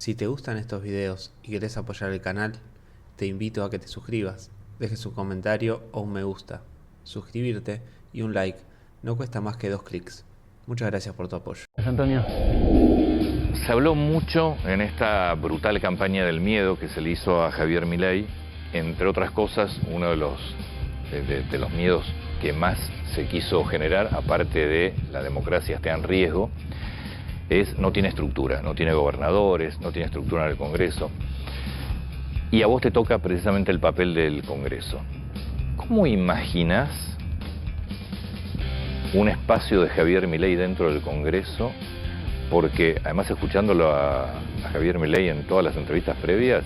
Si te gustan estos videos y querés apoyar el canal, te invito a que te suscribas, dejes un comentario o un me gusta. Suscribirte y un like no cuesta más que 2 clics. Muchas gracias por tu apoyo. Antonio. Se habló mucho en esta brutal campaña del miedo que se le hizo a Javier Milei. Entre otras cosas, uno de los miedos que más se quiso generar, aparte de la democracia esté en riesgo, no tiene estructura, no tiene gobernadores, no tiene estructura en el Congreso. Y a vos te toca precisamente el papel del Congreso. ¿Cómo imaginás un espacio de Javier Milei dentro del Congreso? Porque además, escuchándolo a Javier Milei en todas las entrevistas previas,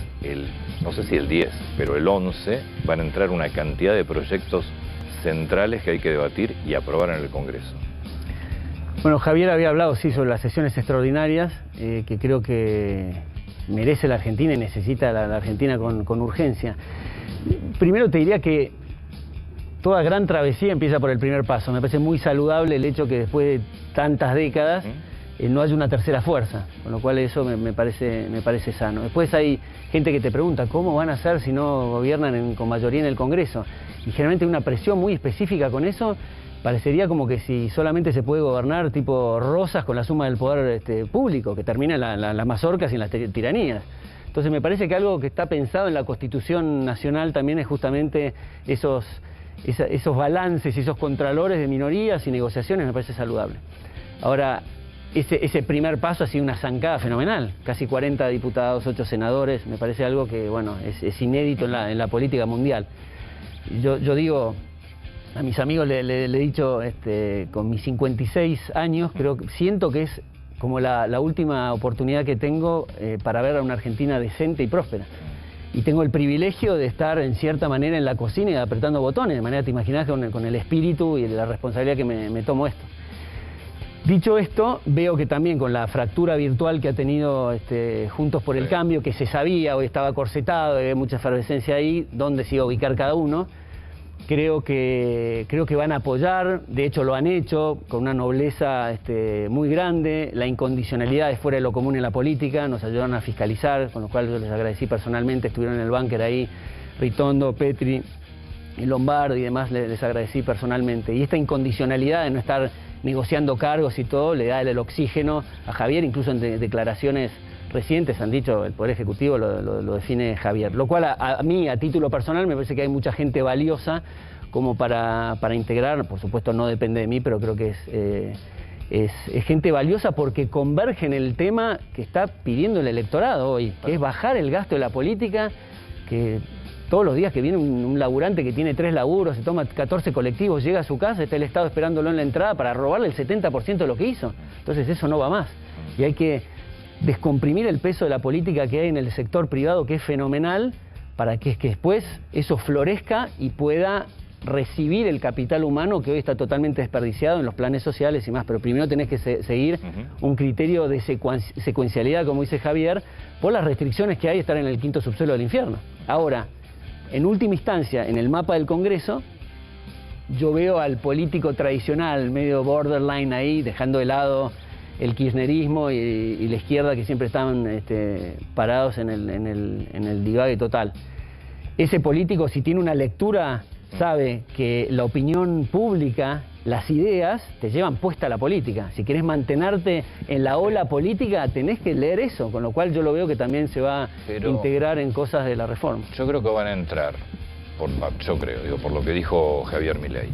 no sé si el 10, pero el 11 van a entrar una cantidad de proyectos centrales que hay que debatir y aprobar en el Congreso. Bueno, Javier había hablado, sí, sobre las sesiones extraordinarias, que creo que merece la Argentina y necesita la Argentina con urgencia. Primero te diría que toda gran travesía empieza por el primer paso. Me parece muy saludable el hecho que después de tantas décadas no haya una tercera fuerza, con lo cual eso me parece sano. Después hay gente que te pregunta cómo van a hacer si no gobiernan con mayoría en el Congreso. Y generalmente hay una presión muy específica con eso. Parecería como que si solamente se puede gobernar tipo Rosas con la suma del poder público, que termina en las mazorcas y en las tiranías. Entonces me parece que algo que está pensado en la Constitución Nacional también es justamente esos balances y esos contralores de minorías y negociaciones. Me parece saludable. Ahora, ese primer paso ha sido una zancada fenomenal. Casi 40 diputados, 8 senadores. Me parece algo que, bueno, es inédito en la política mundial. Yo digo, a mis amigos le he dicho, con mis 56 años, siento que es como la última oportunidad que tengo para ver a una Argentina decente y próspera. Y tengo el privilegio de estar en cierta manera en la cocina y apretando botones, de manera, te imaginas, con el espíritu y la responsabilidad que me tomo esto. Dicho esto, veo que también con la fractura virtual que ha tenido Juntos por el Cambio, que se sabía, hoy estaba corsetado, había mucha efervescencia ahí, dónde se iba a ubicar cada uno, creo que van a apoyar, de hecho lo han hecho, con una nobleza muy grande. La incondicionalidad es fuera de lo común en la política, nos ayudaron a fiscalizar, con lo cual yo les agradecí personalmente, estuvieron en el búnker ahí, Ritondo, Petri, Lombardi y demás, les agradecí personalmente. Y esta incondicionalidad de no estar negociando cargos y todo, le da el oxígeno a Javier, incluso en declaraciones recientes han dicho, el Poder Ejecutivo lo define Javier. Lo cual a mí, a título personal, me parece que hay mucha gente valiosa como para integrar. Por supuesto no depende de mí, pero creo que es gente valiosa porque converge en el tema que está pidiendo el electorado hoy, que es bajar el gasto de la política, que todos los días que viene un laburante que tiene 3 laburos, se toma 14 colectivos, llega a su casa, está el Estado esperándolo en la entrada para robarle el 70% de lo que hizo. Entonces eso no va más. Y hay que descomprimir el peso de la política que hay en el sector privado, que es fenomenal, para que después eso florezca y pueda recibir el capital humano que hoy está totalmente desperdiciado en los planes sociales y más. Pero primero tenés que seguir un criterio de secuencialidad, como dice Javier, por las restricciones que hay de estar en el 5.º subsuelo del infierno. Ahora, en última instancia, en el mapa del Congreso, yo veo al político tradicional, medio borderline ahí, dejando de lado el kirchnerismo y la izquierda, que siempre estaban parados en el divague total. Ese político, si tiene una lectura, sabe que la opinión pública, las ideas, te llevan puesta a la política. Si querés mantenerte en la ola política, tenés que leer eso, con lo cual yo lo veo que también se va a integrar en cosas de la reforma. Yo creo que van a entrar, por lo que dijo Javier Milei,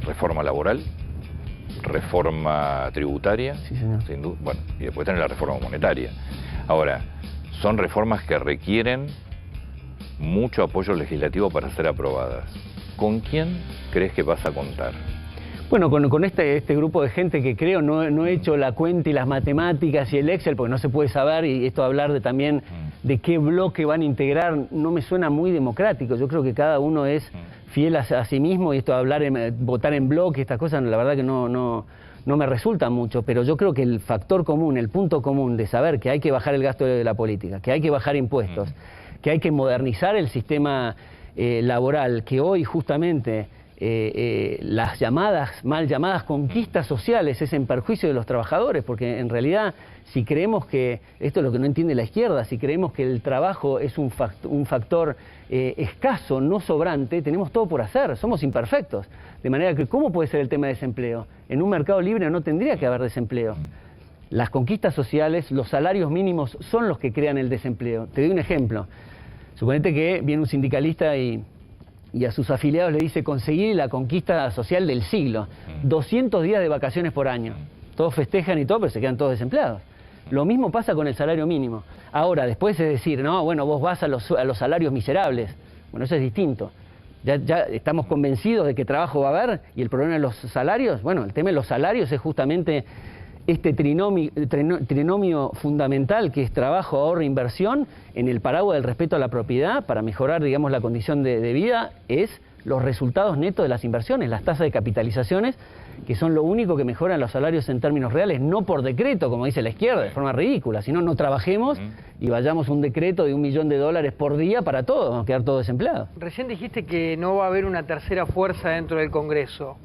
reforma laboral, reforma tributaria, sí, señor, sin duda, bueno, y después tener la reforma monetaria. Ahora, son reformas que requieren mucho apoyo legislativo para ser aprobadas. ¿Con quién crees que vas a contar? Bueno, con este grupo de gente que creo, no he hecho la cuenta y las matemáticas y el Excel, porque no se puede saber, y esto de hablar también de qué bloque van a integrar, no me suena muy democrático. Yo creo que cada uno es fiel a sí mismo, y esto de hablar, votar en bloque, estas cosas, la verdad que no me resulta mucho, pero yo creo que el factor común, el punto común de saber que hay que bajar el gasto de la política, que hay que bajar impuestos, que hay que modernizar el sistema laboral, que hoy justamente las mal llamadas conquistas sociales es en perjuicio de los trabajadores, porque en realidad si creemos que, esto es lo que no entiende la izquierda, si creemos que el trabajo es un factor escaso, no sobrante, tenemos todo por hacer, somos imperfectos. De manera que, ¿cómo puede ser el tema de desempleo? En un mercado libre no tendría que haber desempleo. Las conquistas sociales, los salarios mínimos son los que crean el desempleo. Te doy un ejemplo. Suponete que viene un sindicalista y a sus afiliados le dice conseguir la conquista social del siglo, 200 días de vacaciones por año. Todos festejan y todo, pero se quedan todos desempleados. Lo mismo pasa con el salario mínimo. Ahora, después es decir, no, bueno, vos vas a los salarios miserables. Bueno, eso es distinto. Ya estamos convencidos de que trabajo va a haber, y el problema de los salarios, bueno, el tema de los salarios es justamente este trinomio fundamental que es trabajo, ahorro, inversión, en el paraguas del respeto a la propiedad, para mejorar, digamos, la condición de vida, es los resultados netos de las inversiones, las tasas de capitalizaciones, que son lo único que mejoran los salarios en términos reales, no por decreto, como dice la izquierda, de forma ridícula, sino no trabajemos y vayamos a un decreto de $1 millón por día para todos, vamos a quedar todos desempleados. Recién dijiste que no va a haber una tercera fuerza dentro del Congreso.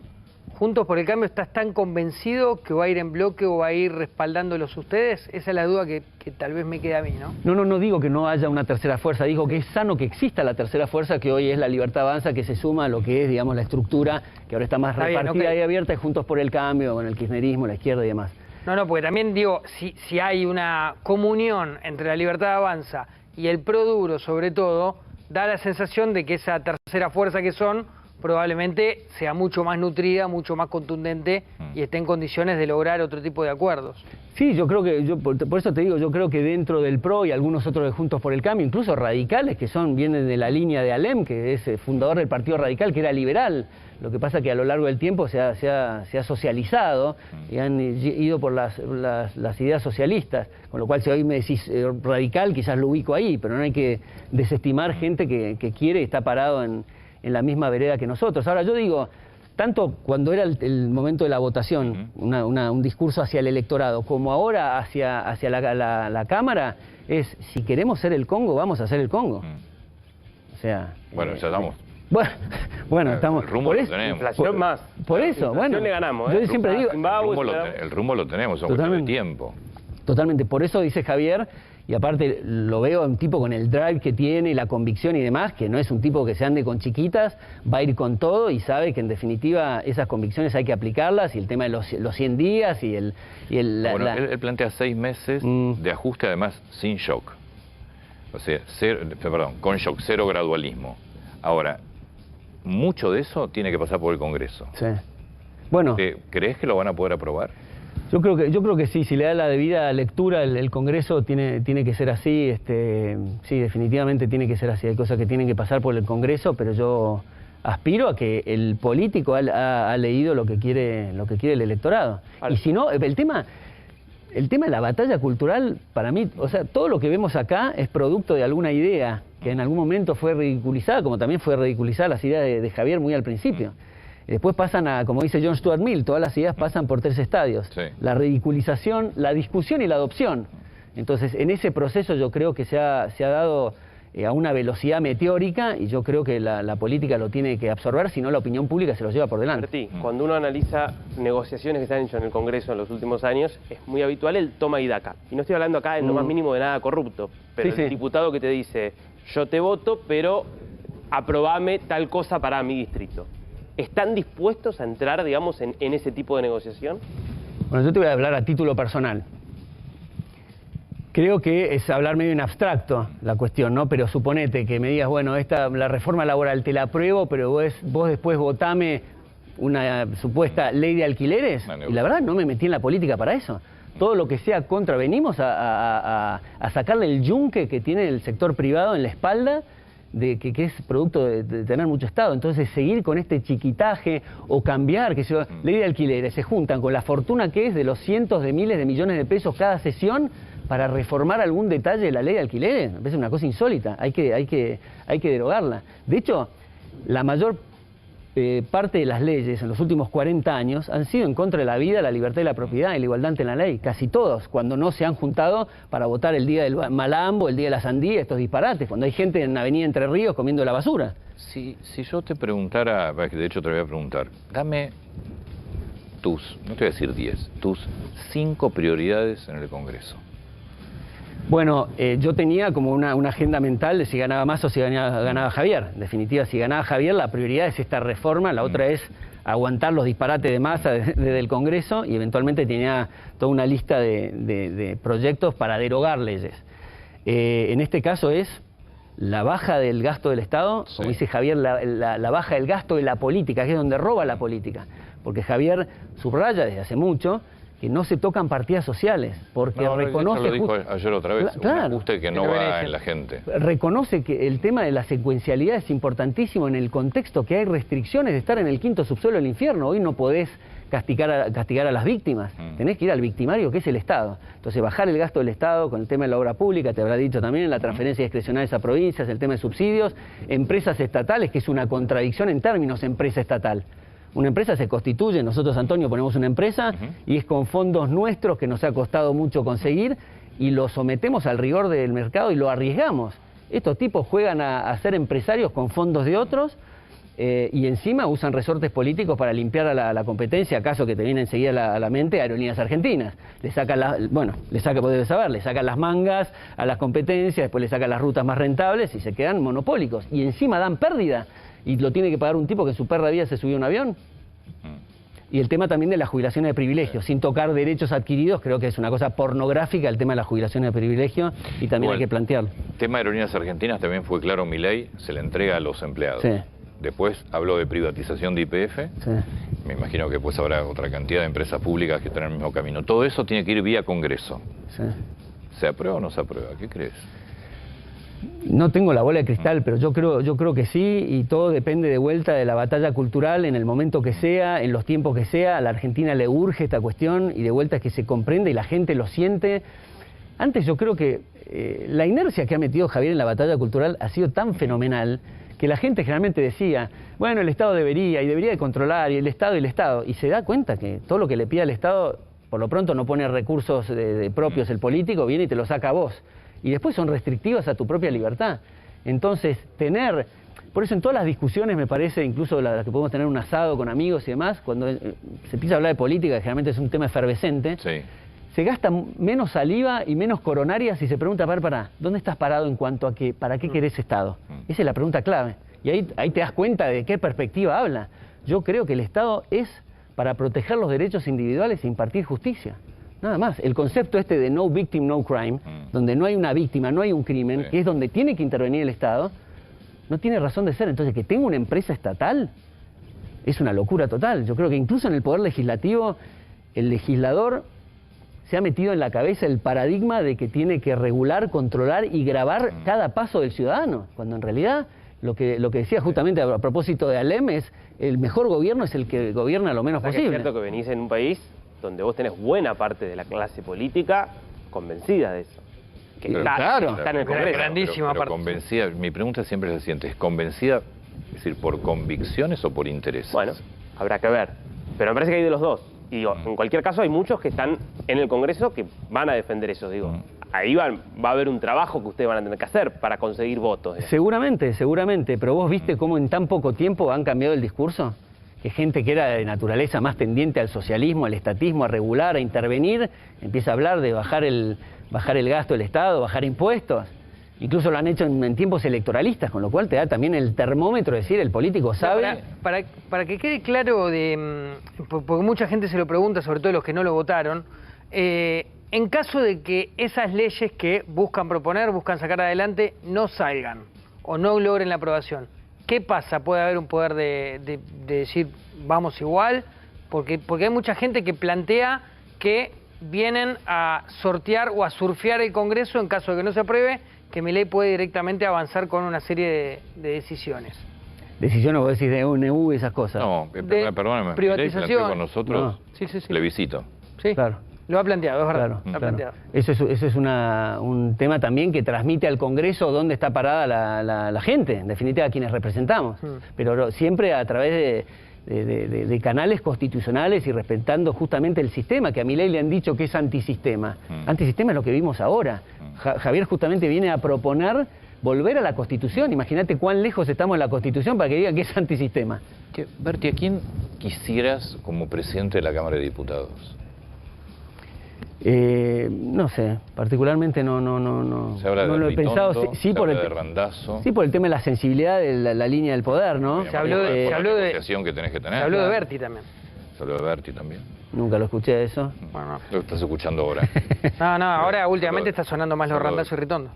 ¿Juntos por el Cambio estás tan convencido que va a ir en bloque o va a ir respaldándolos ustedes? Esa es la duda que tal vez me queda a mí, ¿no? No digo que no haya una tercera fuerza, digo que es sano que exista la tercera fuerza, que hoy es la Libertad Avanza, que se suma a lo que es, digamos, la estructura, que ahora está más repartida y abierta, y Juntos por el Cambio, con el kirchnerismo, la izquierda y demás. No, porque también digo, si hay una comunión entre la Libertad Avanza y el Pro Duro, sobre todo, da la sensación de que esa tercera fuerza que son probablemente sea mucho más nutrida, mucho más contundente y esté en condiciones de lograr otro tipo de acuerdos. Sí, yo creo que, por eso te digo, yo creo que dentro del PRO y algunos otros de Juntos por el Cambio, incluso radicales, que vienen de la línea de Alem, que es fundador del Partido Radical, que era liberal. Lo que pasa que a lo largo del tiempo se ha socializado y han ido por las ideas socialistas, con lo cual si hoy me decís radical, quizás lo ubico ahí, pero no hay que desestimar gente que quiere y está parado en la misma vereda que nosotros. Ahora yo digo, tanto cuando era el momento de la votación, un discurso hacia el electorado, como ahora hacia la Cámara, es si queremos ser el Congo, vamos a ser el Congo. O sea... Bueno, ya estamos. Bueno, estamos... El rumbo lo tenemos. Inflación más. Por eso, bueno. le ganamos, yo siempre digo... El rumbo lo tenemos, es cuestión de tiempo. Totalmente, por eso dice Javier, y aparte lo veo un tipo con el drive que tiene, la convicción y demás, que no es un tipo que se ande con chiquitas, va a ir con todo y sabe que en definitiva esas convicciones hay que aplicarlas, y el tema de los 100 días y él plantea 6 meses de ajuste, además sin shock. O sea, con shock, cero gradualismo. Ahora, mucho de eso tiene que pasar por el Congreso. Sí. Bueno. ¿Crees que lo van a poder aprobar? Yo creo que sí, si le da la debida lectura el Congreso tiene que ser así, sí, definitivamente tiene que ser así. Hay cosas que tienen que pasar por el Congreso, pero yo aspiro a que el político ha leído lo que quiere el electorado. Y si no, el tema de la batalla cultural, para mí, o sea, todo lo que vemos acá es producto de alguna idea que en algún momento fue ridiculizada, como también fue ridiculizada las ideas de Javier muy al principio. Después pasan a, como dice John Stuart Mill, todas las ideas pasan por 3 estadios. Sí. La ridiculización, la discusión y la adopción. Entonces, en ese proceso yo creo que se ha dado a una velocidad meteórica, y yo creo que la política lo tiene que absorber, si no la opinión pública se lo lleva por delante. Martí, cuando uno analiza negociaciones que se han hecho en el Congreso en los últimos años, es muy habitual el toma y daca. Y no estoy hablando acá en lo más mínimo de nada corrupto, pero el diputado que te dice, yo te voto, pero aprobame tal cosa para mi distrito. ¿Están dispuestos a entrar, digamos, en ese tipo de negociación? Bueno, yo te voy a hablar a título personal. Creo que es hablar medio en abstracto la cuestión, ¿no? Pero suponete que me digas, bueno, la reforma laboral te la apruebo, pero vos después votame una supuesta ley de alquileres. Y la verdad no me metí en la política para eso. Todo lo que sea contra, venimos a sacarle el yunque que tiene el sector privado en la espalda, que es producto de tener mucho Estado. Entonces seguir con este chiquitaje o cambiar, ley de alquileres, se juntan con la fortuna que es de los cientos de miles de millones de pesos cada sesión para reformar algún detalle de la ley de alquileres. Me parece una cosa insólita, hay que derogarla. De hecho, la mayor parte de las leyes en los últimos 40 años han sido en contra de la vida, la libertad y la propiedad y la igualdad ante la ley. Casi todos, cuando no se han juntado para votar el día del malambo, el día de la sandía, estos disparates, cuando hay gente en la avenida Entre Ríos comiendo la basura. Si yo te preguntara, de hecho te lo voy a preguntar, dame tus, no te voy a decir 10, tus 5 prioridades en el Congreso. Bueno, yo tenía como una agenda mental de si ganaba Massa o si ganaba Javier. En definitiva, si ganaba Javier, la prioridad es esta reforma, la otra es aguantar los disparates de Massa desde el Congreso, y eventualmente tenía toda una lista de proyectos para derogar leyes. En este caso es la baja del gasto del Estado, como dice Javier, la baja del gasto de la política, que es donde roba la política. Porque Javier subraya desde hace mucho que no se tocan partidas sociales, porque reconoce... Eso lo dijo ayer otra vez, claro, un ajuste que no va en la gente. Reconoce que el tema de la secuencialidad es importantísimo en el contexto que hay restricciones de estar en el quinto subsuelo del infierno. Hoy no podés castigar a las víctimas, tenés que ir al victimario, que es el Estado. Entonces, bajar el gasto del Estado con el tema de la obra pública, te habrá dicho también, la transferencia discrecional a provincias, el tema de subsidios, empresas estatales, que es una contradicción en términos empresa estatal. Una empresa se constituye, nosotros, Antonio, ponemos una empresa y es con fondos nuestros que nos ha costado mucho conseguir y lo sometemos al rigor del mercado y lo arriesgamos. Estos tipos juegan a ser empresarios con fondos de otros y encima usan resortes políticos para limpiar a la competencia, acaso que te viene enseguida a la mente Aerolíneas Argentinas. Le sacan podés saber, le sacan las mangas a las competencias, después le sacan las rutas más rentables y se quedan monopólicos. Y encima dan pérdida. Y lo tiene que pagar un tipo que en su perra vida se subió a un avión. Y el tema también de las jubilaciones de privilegio, sin tocar derechos adquiridos, creo que es una cosa pornográfica el tema de las jubilaciones de privilegio y también hay que plantearlo. El tema de Aerolíneas Argentinas también fue claro, Milei se le entrega a los empleados. Sí. Después habló de privatización de YPF. Sí. Me imagino que pues habrá otra cantidad de empresas públicas que están en el mismo camino. Todo eso tiene que ir vía Congreso. Sí. ¿Se aprueba o no se aprueba? ¿Qué crees? No tengo la bola de cristal, pero yo creo que sí, y todo depende de vuelta de la batalla cultural en el momento que sea, en los tiempos que sea. A la Argentina le urge esta cuestión y de vuelta es que se comprende y la gente lo siente. Antes yo creo que la inercia que ha metido Javier en la batalla cultural ha sido tan fenomenal que la gente generalmente decía, bueno, el Estado debería de controlar, y el Estado, y se da cuenta que todo lo que le pide al Estado, por lo pronto no pone recursos propios el político, viene y te lo saca a vos. Y después son restrictivas a tu propia libertad. Entonces, por eso en todas las discusiones, me parece, incluso las que podemos tener un asado con amigos y demás, cuando se empieza a hablar de política, que generalmente es un tema efervescente, sí, se gasta menos saliva y menos coronarias y se pregunta, ¿dónde estás parado en cuanto a para qué querés Estado? Esa es la pregunta clave. Y ahí te das cuenta de qué perspectiva habla. Yo creo que el Estado es para proteger los derechos individuales e impartir justicia. Nada más. El concepto de no victim, no crime, donde no hay una víctima, no hay un crimen, sí, que es donde tiene que intervenir el Estado, no tiene razón de ser. Entonces, que tenga una empresa estatal es una locura total. Yo creo que incluso en el Poder Legislativo, el legislador se ha metido en la cabeza el paradigma de que tiene que regular, controlar y grabar cada paso del ciudadano, cuando en realidad lo que decía justamente a propósito de Alem es el mejor gobierno es el que gobierna lo menos posible. Es cierto que venís en un país donde vos tenés buena parte de la clase política convencida de eso. Que está en el Congreso. Grandísima pero parte. Convencida, mi pregunta siempre es la siguiente, ¿es convencida, es decir, por convicciones o por intereses? Bueno, habrá que ver. Pero me parece que hay de los dos. Y digo, en cualquier caso hay muchos que están en el Congreso que van a defender eso. Digo, ahí va a haber un trabajo que ustedes van a tener que hacer para conseguir votos. Seguramente. Pero vos viste cómo en tan poco tiempo han cambiado el discurso. Que gente que era de naturaleza más tendiente al socialismo, al estatismo, a regular, a intervenir, empieza a hablar de bajar el gasto del Estado, bajar impuestos. Incluso lo han hecho en tiempos electoralistas, con lo cual te da también el termómetro de decir, el político sabe... Para que quede claro, porque mucha gente se lo pregunta, sobre todo los que no lo votaron, en caso de que esas leyes que buscan sacar adelante, no salgan o no logren la aprobación, ¿qué pasa? ¿Puede haber un poder de decir vamos igual? Porque hay mucha gente que plantea que vienen a sortear o a surfear el Congreso en caso de que no se apruebe, que Milei puede directamente avanzar con una serie de decisiones. ¿Decisiones vos decís de UNU y esas cosas? No, perdóname. Privatización. Con nosotros, Sí. plebiscito. Sí. Claro. Lo ha planteado, es verdad. Claro, Lo ha claro. planteado. Eso es un tema también que transmite al Congreso dónde está parada la gente, en definitiva a quienes representamos. Pero siempre a través de canales constitucionales y respetando justamente el sistema, que a Milei le han dicho que es antisistema. Antisistema es lo que vimos ahora. Javier justamente viene a proponer volver a la Constitución. Imagínate cuán lejos estamos de la Constitución para que digan que es antisistema. Berti, ¿a quién quisieras como presidente de la Cámara de Diputados? No sé, particularmente no Se habla de lo he pensado. se habla de Randazzo. Sí, por el tema de la sensibilidad de la línea del poder, ¿no? Se habló de la negociación que tenés que tener. Se habló de Berti también. Se habló de Berti también. Nunca lo escuché eso. Bueno, Lo estás escuchando ahora. no, ahora últimamente está sonando más los Randazzo y Ritondo.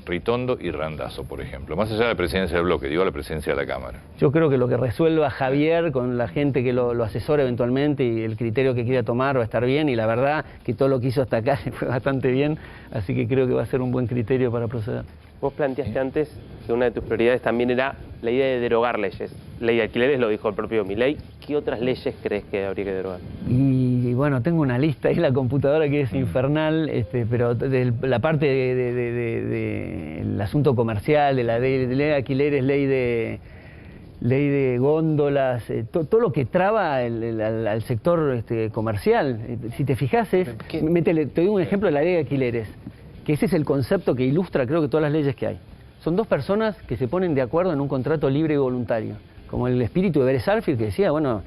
Ritondo y Randazzo, por ejemplo. Más allá de la presidencia del bloque, digo la presidencia de la Cámara. Yo creo que lo que resuelva Javier con la gente que lo asesora eventualmente y el criterio que quiera tomar va a estar bien, y la verdad que todo lo que hizo hasta acá fue bastante bien, así que creo que va a ser un buen criterio para proceder. Vos planteaste antes que una de tus prioridades también era la idea de derogar leyes. Ley de alquileres lo dijo el propio Milei. ¿Qué otras leyes crees que habría que derogar? Y bueno, tengo una lista ahí en la computadora que es infernal, pero de la parte del asunto comercial, de la ley de alquileres, ley de góndolas, todo lo que traba al sector comercial. Si te fijas, te doy un ejemplo de la ley de alquileres, que ese es el concepto que ilustra creo que todas las leyes que hay. Son dos personas que se ponen de acuerdo en un contrato libre y voluntario, como el espíritu de Beres Alfield, que decía, bueno,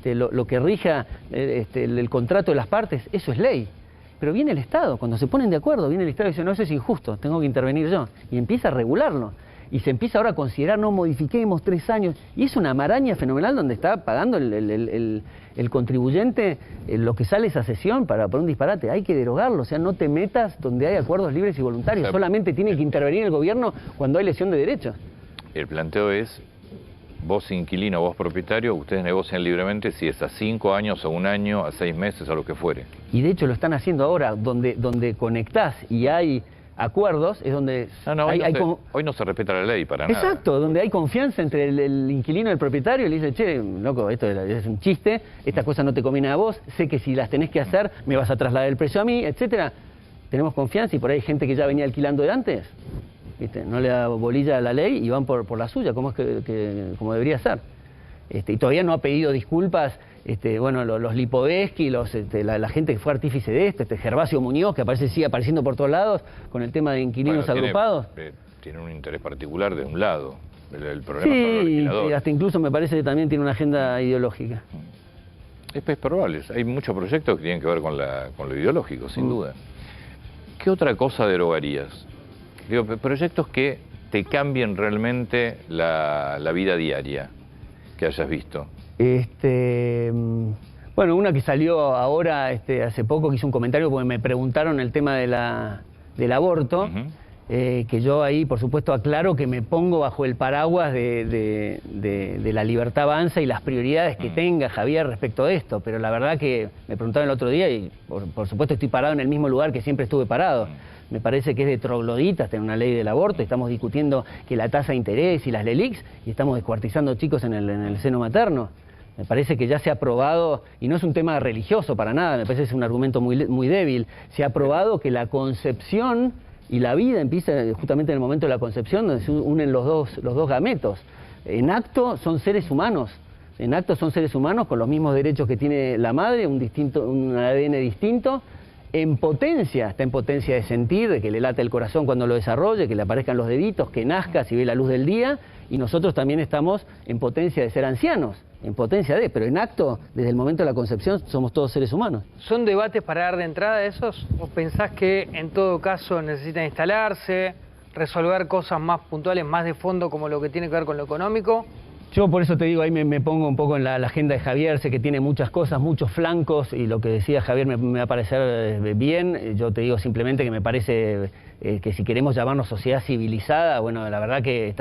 lo que rija el contrato de las partes, eso es ley. Pero viene el Estado, cuando se ponen de acuerdo, viene el Estado y dice, no, eso es injusto, tengo que intervenir yo, y empieza a regularlo. Y se empieza ahora a considerar, no modifiquemos 3 años, y es una maraña fenomenal donde está pagando el contribuyente lo que sale esa sesión para un disparate. Hay que derogarlo, o sea, no te metas donde hay acuerdos libres y voluntarios, o sea, solamente tiene que intervenir el gobierno cuando hay lesión de derechos. El planteo es, vos inquilino, vos propietario, ustedes negocian libremente si es a 5 años, a 1 año, a 6 meses, a lo que fuere. Y de hecho lo están haciendo ahora, donde conectás y hay acuerdos, es donde hoy no se respeta la ley para nada. Exacto, donde hay confianza entre el inquilino y el propietario, y le dice, che, loco, esto es un chiste, estas cosas no te convienen a vos, sé que si las tenés que hacer me vas a trasladar el precio a mí, etcétera. Tenemos confianza, y por ahí hay gente que ya venía alquilando de antes, ¿viste? No le da bolilla a la ley y van por la suya, como como debería ser. Y todavía no ha pedido disculpas, bueno, los Lipovetsky, la gente que fue artífice de esto, Gervasio Muñoz, que sigue apareciendo por todos lados con el tema de inquilinos agrupados. Tiene un interés particular de un lado. El problema son los Sí, alquiladores. y hasta incluso me parece que también tiene una agenda ideológica. Es probable. Hay muchos proyectos que tienen que ver con lo ideológico, sin duda. ¿Qué otra cosa derogarías? Digo, proyectos que te cambien realmente la vida diaria que hayas visto. Bueno, una que salió ahora, hace poco, que hice un comentario porque me preguntaron el tema del aborto, que yo ahí, por supuesto, aclaro que me pongo bajo el paraguas de la Libertad Avanza y las prioridades que tenga Javier respecto a esto, pero la verdad que me preguntaron el otro día y, por supuesto, estoy parado en el mismo lugar que siempre estuve parado. Me parece que es de trogloditas tener una ley del aborto. Estamos discutiendo que la tasa de interés y las LELIQs, y estamos descuartizando chicos en el seno materno. Me parece que ya se ha probado, y no es un tema religioso para nada, me parece que es un argumento muy débil, se ha probado que la concepción y la vida empieza justamente en el momento de la concepción, donde se unen los dos gametos. En acto son seres humanos. En acto son seres humanos con los mismos derechos que tiene la madre, un ADN distinto. En potencia, está en potencia de sentir, de que le late el corazón cuando lo desarrolle, que le aparezcan los deditos, que nazca si ve la luz del día, y nosotros también estamos en potencia de ser ancianos, en potencia de, pero en acto, desde el momento de la concepción, somos todos seres humanos. ¿Son debates para dar de entrada esos? ¿O pensás que en todo caso necesitan instalarse, resolver cosas más puntuales, más de fondo, como lo que tiene que ver con lo económico? Yo por eso te digo, ahí me pongo un poco en la agenda de Javier, sé que tiene muchas cosas, muchos flancos, y lo que decía Javier me va a parecer bien. Yo te digo simplemente que me parece que si queremos llamarnos sociedad civilizada, bueno, la verdad que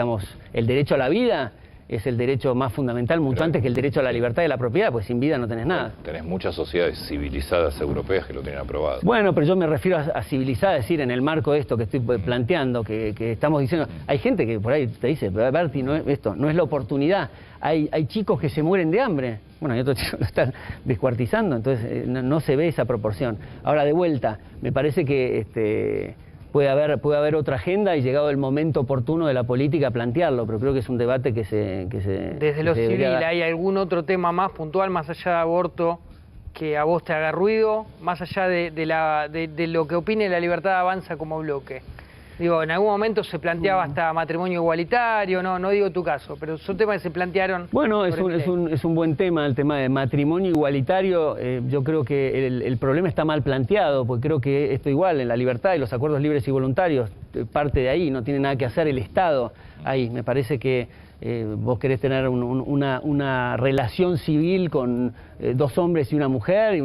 el derecho a la vida es el derecho más fundamental, mucho antes que el derecho a la libertad y la propiedad, pues sin vida no tenés nada. Tenés muchas sociedades civilizadas europeas que lo tienen aprobado. Bueno, pero yo me refiero a civilizada, es decir, en el marco de esto que estoy planteando, que estamos diciendo, hay gente que por ahí te dice, Berti, esto no es la oportunidad, hay chicos que se mueren de hambre, bueno, hay otros chicos que lo están descuartizando, entonces no se ve esa proporción. Ahora, de vuelta, me parece que puede haber otra agenda y llegado el momento oportuno de la política plantearlo, pero creo que es un debate que se Desde lo civil, ¿hay algún otro tema más puntual, más allá de aborto, que a vos te haga ruido, más allá de lo que opine La Libertad Avanza como bloque? Digo, en algún momento se planteaba hasta matrimonio igualitario, no digo tu caso, pero son temas que se plantearon. Bueno, es un buen tema el tema de matrimonio igualitario. Yo creo que el problema está mal planteado, porque creo que esto igual, en la libertad y los acuerdos libres y voluntarios, parte de ahí, no tiene nada que hacer el Estado ahí. Me parece que vos querés tener una relación civil con dos hombres y una mujer, y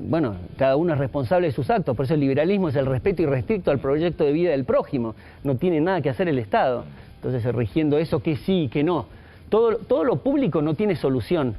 bueno, cada uno es responsable de sus actos, por eso el liberalismo es el respeto irrestricto al proyecto de vida del prójimo, no tiene nada que hacer el Estado. Entonces, rigiendo eso, que sí, que no. Todo lo público no tiene solución,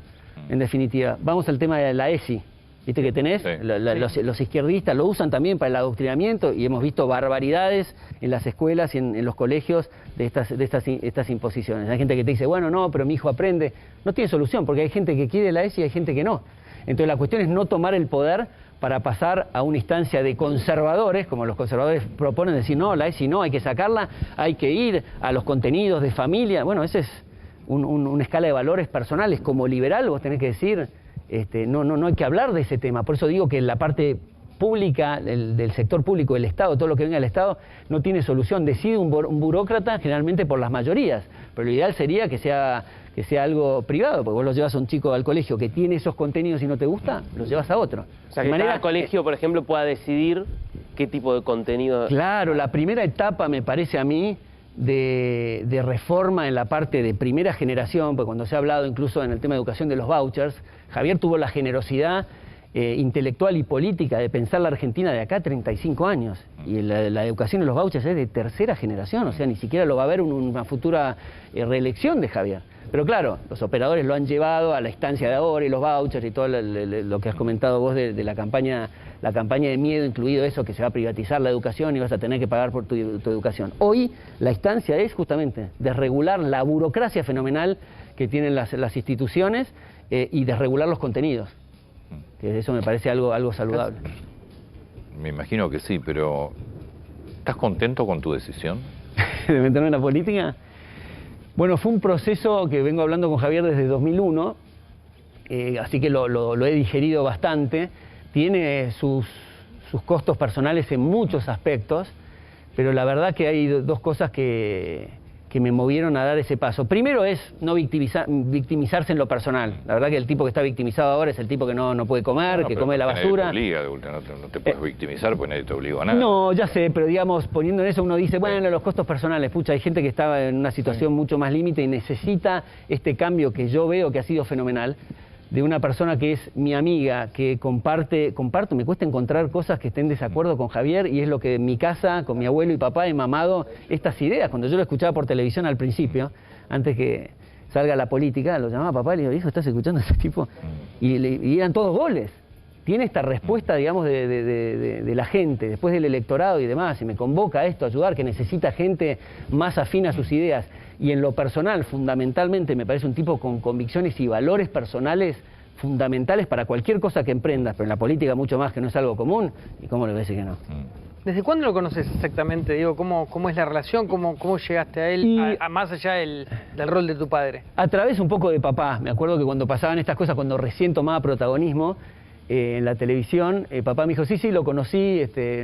en definitiva. Vamos al tema de la ESI. Viste que tenés, sí. Los izquierdistas lo usan también para el adoctrinamiento y hemos visto barbaridades en las escuelas y en los colegios de estas imposiciones. Hay gente que te dice, bueno, no, pero mi hijo aprende. No tiene solución, porque hay gente que quiere la ESI y hay gente que no. Entonces la cuestión es no tomar el poder para pasar a una instancia de conservadores, como los conservadores proponen, decir, no, la ESI no, hay que sacarla, hay que ir a los contenidos de familia. Bueno, ese es una escala de valores personales. Como liberal vos tenés que decir... No hay que hablar de ese tema. Por eso digo que la parte pública, del sector público, del Estado, todo lo que venga del Estado, no tiene solución. Decide un burócrata generalmente por las mayorías, pero lo ideal sería que sea algo privado, porque vos lo llevas a un chico al colegio que tiene esos contenidos y no te gusta, los llevas a otro. O sea, que cada colegio, por ejemplo, pueda decidir qué tipo de contenido... Claro, la primera etapa, me parece a mí, de reforma en la parte de primera generación, porque cuando se ha hablado incluso en el tema de educación de los vouchers, Javier tuvo la generosidad intelectual y política de pensar la Argentina de acá a 35 años. Y la educación de los vouchers es de tercera generación, o sea, ni siquiera lo va a haber una futura reelección de Javier. Pero claro, los operadores lo han llevado a la instancia de ahora y los vouchers y todo lo que has comentado vos de la campaña de miedo, incluido eso que se va a privatizar la educación y vas a tener que pagar por tu educación. Hoy la instancia es justamente desregular la burocracia fenomenal que tienen las instituciones y desregular los contenidos. Que eso me parece algo saludable. Me imagino que sí, pero ¿estás contento con tu decisión? ¿De meterme en la política? Bueno, fue un proceso que vengo hablando con Javier desde 2001, así que lo he digerido bastante. Tiene sus costos personales en muchos aspectos, pero la verdad que hay dos cosas que me movieron a dar ese paso. Primero es no victimizarse en lo personal. La verdad que el tipo que está victimizado ahora es el tipo que no puede comer, que come la basura. Nadie te obliga, no te puedes victimizar porque nadie te obliga a nada. No, ya sé, pero digamos, poniendo en eso uno dice, bueno, los costos personales, pucha, hay gente que estaba en una situación mucho más límite y necesita este cambio que yo veo que ha sido fenomenal, de una persona que es mi amiga, que comparto, me cuesta encontrar cosas que estén en desacuerdo con Javier, y es lo que en mi casa, con mi abuelo y papá, he mamado estas ideas. Cuando yo lo escuchaba por televisión al principio, antes que salga la política, lo llamaba papá y le digo, hijo, ¿estás escuchando a ese tipo? Y eran todos goles. Tiene esta respuesta, digamos, de la gente, después del electorado y demás, y me convoca a esto, a ayudar, que necesita gente más afín a sus ideas. Y en lo personal, fundamentalmente, me parece un tipo con convicciones y valores personales fundamentales para cualquier cosa que emprendas, pero en la política mucho más, que no es algo común, y cómo le decir que no. ¿Desde cuándo lo conoces exactamente? Digo, ¿cómo es la relación? ¿Cómo llegaste a él, más allá del rol de tu padre? A través un poco de papá. Me acuerdo que cuando pasaban estas cosas, cuando recién tomaba protagonismo en la televisión, papá me dijo, sí, lo conocí,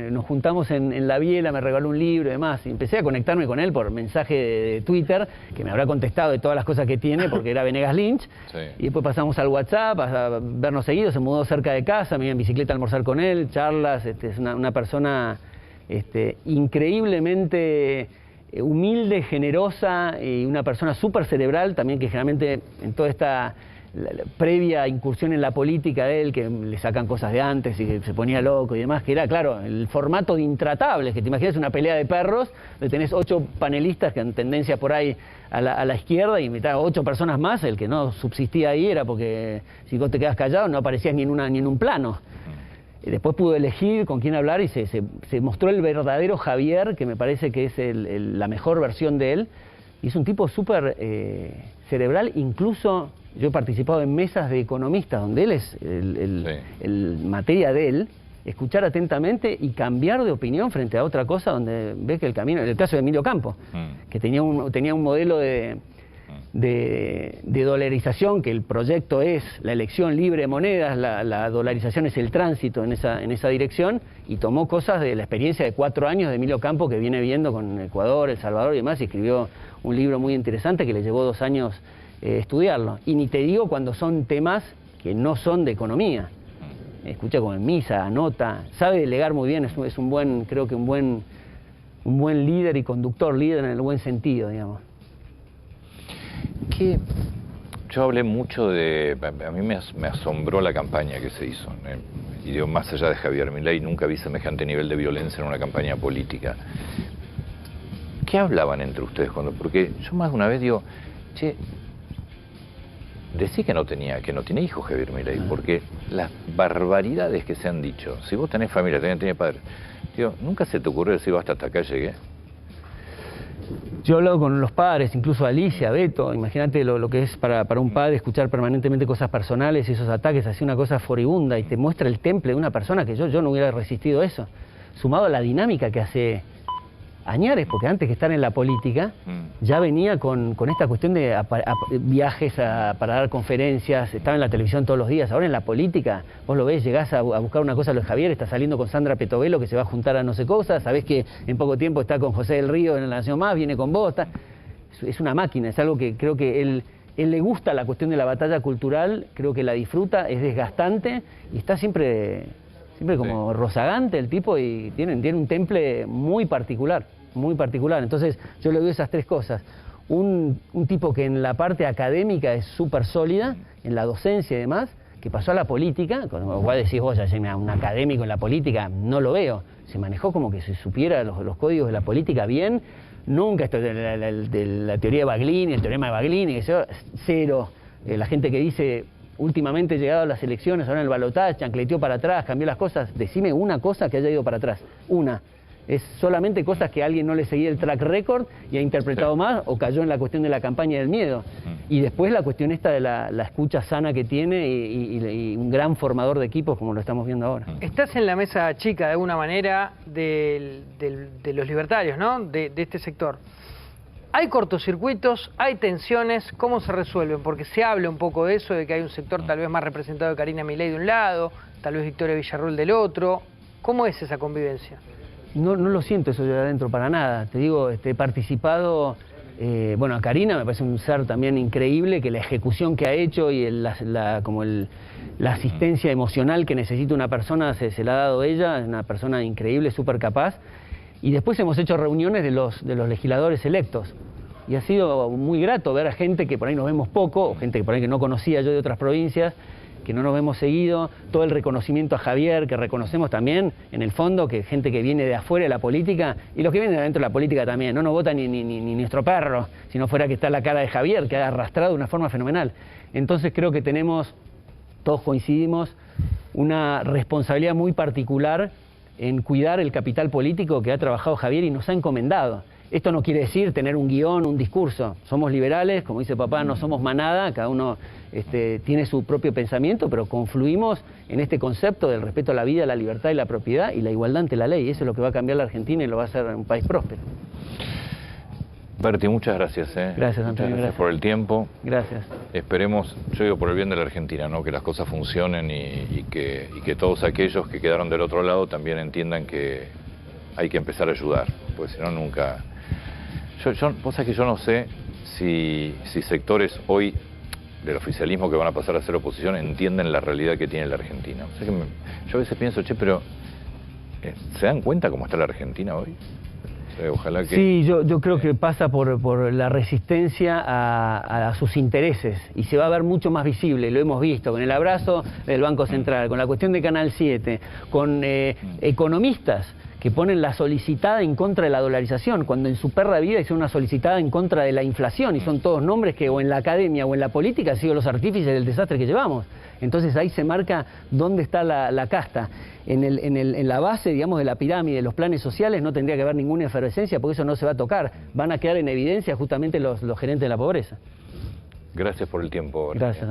nos juntamos en La Biela, me regaló un libro y demás. Y empecé a conectarme con él por mensaje de Twitter, que me habrá contestado de todas las cosas que tiene, porque era Venegas Lynch. Sí. Y después pasamos al WhatsApp, a vernos seguidos, se mudó cerca de casa, me iba en bicicleta a almorzar con él, charlas. Es una persona increíblemente humilde, generosa, y una persona súper cerebral también, que generalmente en toda esta previa incursión en la política de él, que le sacan cosas de antes y que se ponía loco y demás, que era, claro, el formato de Intratables, que te imaginas una pelea de perros, donde tenés 8 panelistas que han tendencia por ahí a la izquierda y invitás a 8 personas más. El que no subsistía ahí era porque si vos te quedas callado no aparecías ni en un plano. Y después pudo elegir con quién hablar y se mostró el verdadero Javier, que me parece que es la mejor versión de él. Y es un tipo súper cerebral. Incluso yo he participado en mesas de economistas donde él es materia de él, escuchar atentamente y cambiar de opinión frente a otra cosa donde ve que el camino, en el caso de Emilio Campo, que tenía un modelo de dolarización, que el proyecto es la elección libre de monedas, la dolarización es el tránsito en esa dirección, y tomó cosas de la experiencia de 4 años de Emilio Campo que viene viendo con Ecuador, El Salvador y demás, y escribió un libro muy interesante que le llevó 2 años estudiarlo. Y ni te digo cuando son temas que no son de economía. Escucha como en misa, anota, sabe delegar muy bien, es un buen, creo que un buen líder y conductor, líder en el buen sentido, digamos. Que yo hablé mucho de... A mí me asombró la campaña que se hizo. Y digo, más allá de Javier Milei, nunca vi semejante nivel de violencia en una campaña política. ¿Qué hablaban entre ustedes cuando...? Porque yo más de una vez digo, che, decí que no tenía hijos Javier Milei, porque las barbaridades que se han dicho, si vos tenés familia, tenés padres, digo, ¿nunca se te ocurrió decir, hasta acá llegué? Yo he hablado con los padres, incluso Alicia, Beto, imagínate lo que es para un padre escuchar permanentemente cosas personales y esos ataques, así una cosa furibunda, y te muestra el temple de una persona que yo no hubiera resistido eso, sumado a la dinámica que hace Añares, porque antes que estar en la política, ya venía con esta cuestión de viajes para dar conferencias, estaba en la televisión todos los días. Ahora en la política, vos lo ves, llegás a buscar una cosa a lo de Javier, está saliendo con Sandra Petovelo, que se va a juntar a no sé cosas, sabés que en poco tiempo está con José del Río en La Nación Más, viene con vos, es una máquina, es algo que creo que él le gusta la cuestión de la batalla cultural, creo que la disfruta, es desgastante y está siempre como rozagante el tipo, y tiene un temple muy particular. Entonces yo le doy esas 3 cosas. Un tipo que en la parte académica es súper sólida, en la docencia y demás, que pasó a la política, como vos decís vos, ya un académico en la política, no lo veo. Se manejó como que se supiera los códigos de la política bien. Nunca esto de la teoría de Baglini, el teorema de Baglini, cero. La gente que dice, últimamente llegado a las elecciones, ahora en el balotaje, chancleteó para atrás, cambió las cosas. Decime una cosa que haya ido para atrás, una. Es solamente cosas que a alguien no le seguía el track record y ha interpretado más, o cayó en la cuestión de la campaña del miedo. Y después la cuestión esta de la escucha sana que tiene y un gran formador de equipos como lo estamos viendo ahora. Estás en la mesa chica de alguna manera de los libertarios, ¿no? De este sector. ¿Hay cortocircuitos? ¿Hay tensiones? ¿Cómo se resuelven? Porque se habla un poco de eso, de que hay un sector tal vez más representado de Karina Milei de un lado, tal vez Victoria Villarruel del otro. ¿Cómo es esa convivencia? No lo siento eso de adentro para nada. Te digo, he participado, a Karina me parece un ser también increíble, que la ejecución que ha hecho y la asistencia emocional que necesita una persona se la ha dado ella, es una persona increíble, súper capaz. Y después hemos hecho reuniones de los legisladores electos. Y ha sido muy grato ver a gente que por ahí nos vemos poco, o gente que por ahí que no conocía yo de otras provincias, que no nos vemos seguido, todo el reconocimiento a Javier, que reconocemos también, en el fondo, que gente que viene de afuera de la política, y los que vienen de adentro de la política también, no nos vota ni nuestro perro, si no fuera que está la cara de Javier, que ha arrastrado de una forma fenomenal. Entonces creo que todos coincidimos, una responsabilidad muy particular en cuidar el capital político que ha trabajado Javier y nos ha encomendado. Esto no quiere decir tener un guión, un discurso. Somos liberales, como dice papá, no somos manada, cada uno tiene su propio pensamiento, pero confluimos en este concepto del respeto a la vida, la libertad y la propiedad y la igualdad ante la ley. Eso es lo que va a cambiar la Argentina y lo va a hacer un país próspero. Berti, muchas gracias. Gracias, Antonio. Muchas gracias por el tiempo. Gracias. Esperemos, yo digo por el bien de la Argentina, ¿no? Que las cosas funcionen y que todos aquellos que quedaron del otro lado también entiendan que hay que empezar a ayudar, porque si no nunca... Vos sabés que yo no sé si sectores hoy del oficialismo que van a pasar a ser oposición entienden la realidad que tiene la Argentina. O sea que yo a veces pienso, pero ¿se dan cuenta cómo está la Argentina hoy? Ojalá que... Sí, yo creo que pasa por la resistencia a sus intereses y se va a ver mucho más visible, lo hemos visto, con el abrazo del Banco Central, con la cuestión de Canal 7, con economistas que ponen la solicitada en contra de la dolarización, cuando en su perra vida hicieron una solicitada en contra de la inflación, y son todos nombres que o en la academia o en la política han sido los artífices del desastre que llevamos. Entonces ahí se marca dónde está la casta. En la base, digamos, de la pirámide, de los planes sociales, no tendría que haber ninguna efervescencia, porque eso no se va a tocar. Van a quedar en evidencia justamente los gerentes de la pobreza. Gracias por el tiempo. Gracias.